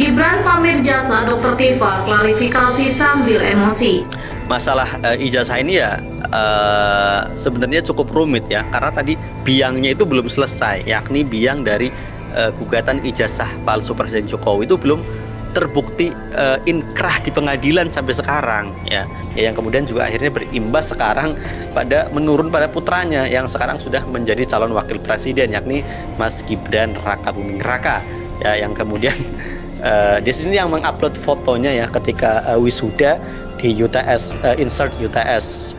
Gibran pamer jasa Dr. Tifa, klarifikasi sambil emosi. Masalah ijazah ini ya sebenarnya cukup rumit ya, karena tadi biangnya itu belum selesai, yakni biang dari gugatan ijazah palsu Presiden Jokowi itu belum terbukti inkrah di pengadilan sampai sekarang ya, yang kemudian juga akhirnya berimbas sekarang pada menurun pada putranya yang sekarang sudah menjadi calon wakil presiden, yakni Mas Gibran Rakabuming Raka ya, yang kemudian di sini yang mengupload fotonya ya ketika wisuda di UTS Insert UTS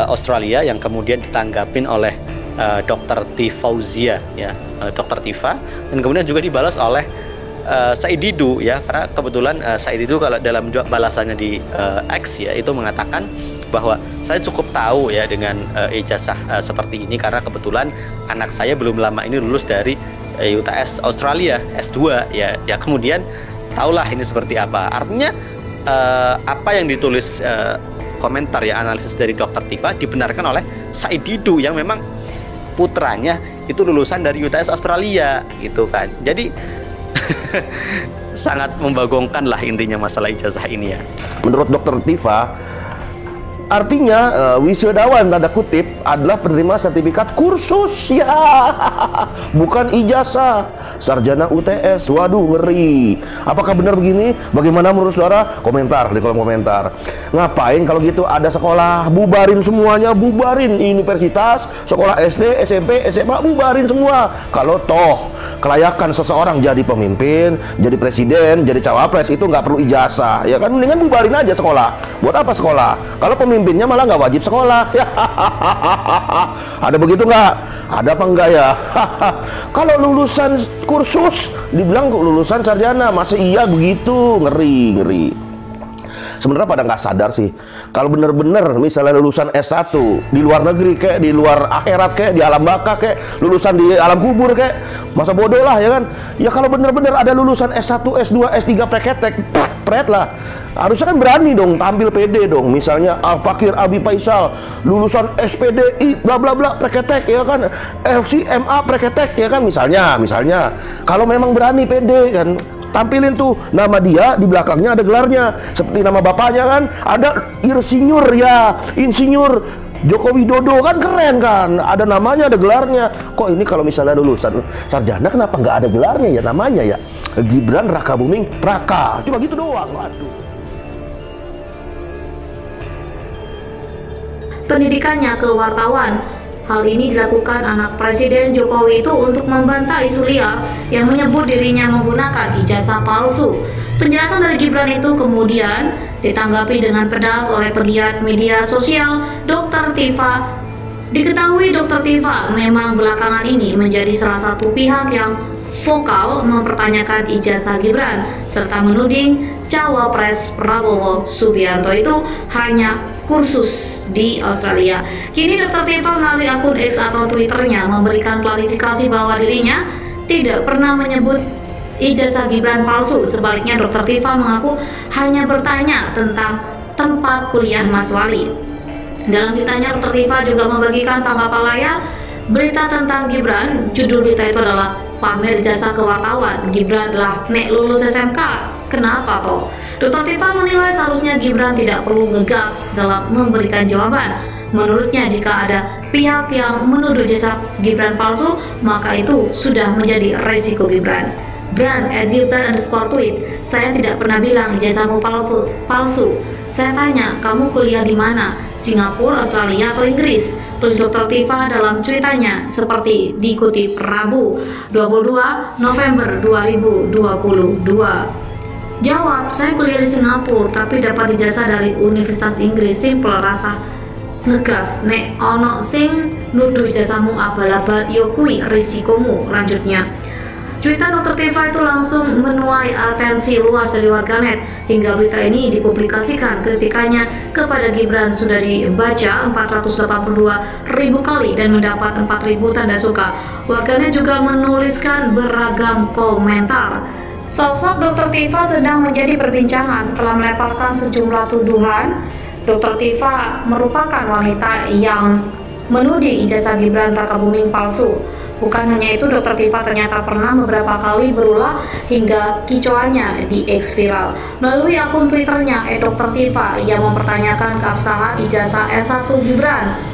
Australia, yang kemudian ditanggapin oleh Dr. Tifauzia ya, Dr. Tifa, dan kemudian juga dibalas oleh Said Didu ya, karena kebetulan Said Didu kalau dalam balasannya di X ya itu mengatakan bahwa saya cukup tahu ya dengan ijazah seperti ini karena kebetulan anak saya belum lama ini lulus dari UTS Australia S2 ya, kemudian tahulah ini seperti apa. Artinya apa yang ditulis komentar ya, analisis dari Dr. Tifa dibenarkan oleh Said Didu yang memang putranya itu lulusan dari UTS Australia gitu kan. Jadi sangat membagongkan lah intinya masalah ijazah ini ya. Menurut Dr. Tifa, artinya wisudawan tanda kutip adalah penerima sertifikat kursus ya, bukan ijazah sarjana UTS. Waduh, ngeri. Apakah benar begini? Bagaimana menurut saudara? Komentar di kolom komentar. Ngapain kalau gitu ada sekolah bubarin semuanya, bubarin universitas, sekolah SD, SMP, SMA bubarin semua. Kalau toh kelayakan seseorang jadi pemimpin, jadi presiden, jadi cawapres itu nggak perlu ijazah ya kan, mendingan bubarin aja sekolah. Buat apa sekolah kalau pemimpinnya malah nggak wajib sekolah ya? Ada begitu nggak? Ada apa enggak ya? Kalau lulusan kursus dibilang lulusan sarjana, masa iya begitu? Ngeri. Sebenarnya pada nggak sadar sih, kalau bener-bener misalnya lulusan S1 di luar negeri kayak di luar akhirat kayak di alam baka kayak lulusan di alam kubur kayak, masa bodoh lah ya kan. Ya kalau bener-bener ada lulusan S1, S2, S3 preketek, pret lah. Harusnya kan berani dong, tampil pede dong. Misalnya Al-Fakir Abi Faisal lulusan SPDI bla bla bla preketek ya kan, LCMA preketek ya kan, misalnya kalau memang berani pede kan, tampilin tuh nama dia, di belakangnya ada gelarnya seperti nama bapaknya kan, ada insinyur ya, insinyur Joko Widodo kan, keren kan, ada namanya, ada gelarnya. Kok ini kalau misalnya lulusan sarjana kenapa nggak ada gelarnya ya, namanya ya Gibran Rakabuming Raka, cuma gitu doang. Waduh. Pendidikannya ke wartawan. Hal ini dilakukan anak Presiden Jokowi itu untuk membantah isu liar yang menyebut dirinya menggunakan ijazah palsu. Penjelasan dari Gibran itu kemudian ditanggapi dengan pedas oleh pegiat media sosial Dr. Tifa. Diketahui Dr. Tifa memang belakangan ini menjadi salah satu pihak yang vokal mempertanyakan ijazah Gibran serta menuding Cawapres Prabowo Subianto itu hanya kursus di Australia. Kini Dr. Tifa melalui akun X atau Twitternya memberikan klarifikasi bahwa dirinya tidak pernah menyebut ijazah Gibran palsu. Sebaliknya Dr. Tifa mengaku hanya bertanya tentang tempat kuliah Mas Wali. Dalam ditanya, Dr. Tifa juga membagikan tanggapan layar berita tentang Gibran. Judul berita itu adalah pamer jasa ke wartawan. Gibran lah nek lulus SMK, kenapa toh? Dr. Tifa menilai seharusnya Gibran tidak perlu ngegas dalam memberikan jawaban. Menurutnya jika ada pihak yang menuduh jasa Gibran palsu, maka itu sudah menjadi resiko Gibran. @Gibran_tweet, saya tidak pernah bilang ijazahmu palsu. Saya tanya, kamu kuliah di mana? Singapura, Australia, atau Inggris? Tulis Dr. Tifa dalam cuitannya seperti dikutip Rabu 22 November 2022. Jawab, saya kuliah di Singapura tapi dapat ijazah dari Universitas Inggris. Simple, rasa ngegas nek ono sing nuduh ijazahmu abal-abal yo kui risikomu. Lanjutnya, cuitan Dr. Tifa itu langsung menuai atensi luas dari warganet. Hingga berita ini dipublikasikan, kritikannya kepada Gibran sudah dibaca 482.000 kali dan mendapat 4.000 tanda suka. Warganet juga menuliskan beragam komentar. Sosok Dr. Tifa sedang menjadi perbincangan setelah melemparkan sejumlah tuduhan. Dr. Tifa merupakan wanita yang menuding ijazah Gibran Rakabuming palsu. Bukan hanya itu, Dr. Tifa ternyata pernah beberapa kali berulah hingga kicauannya di X viral. Melalui akun Twitternya @Dr. Tifa, ia mempertanyakan keabsahan ijazah S1 Gibran.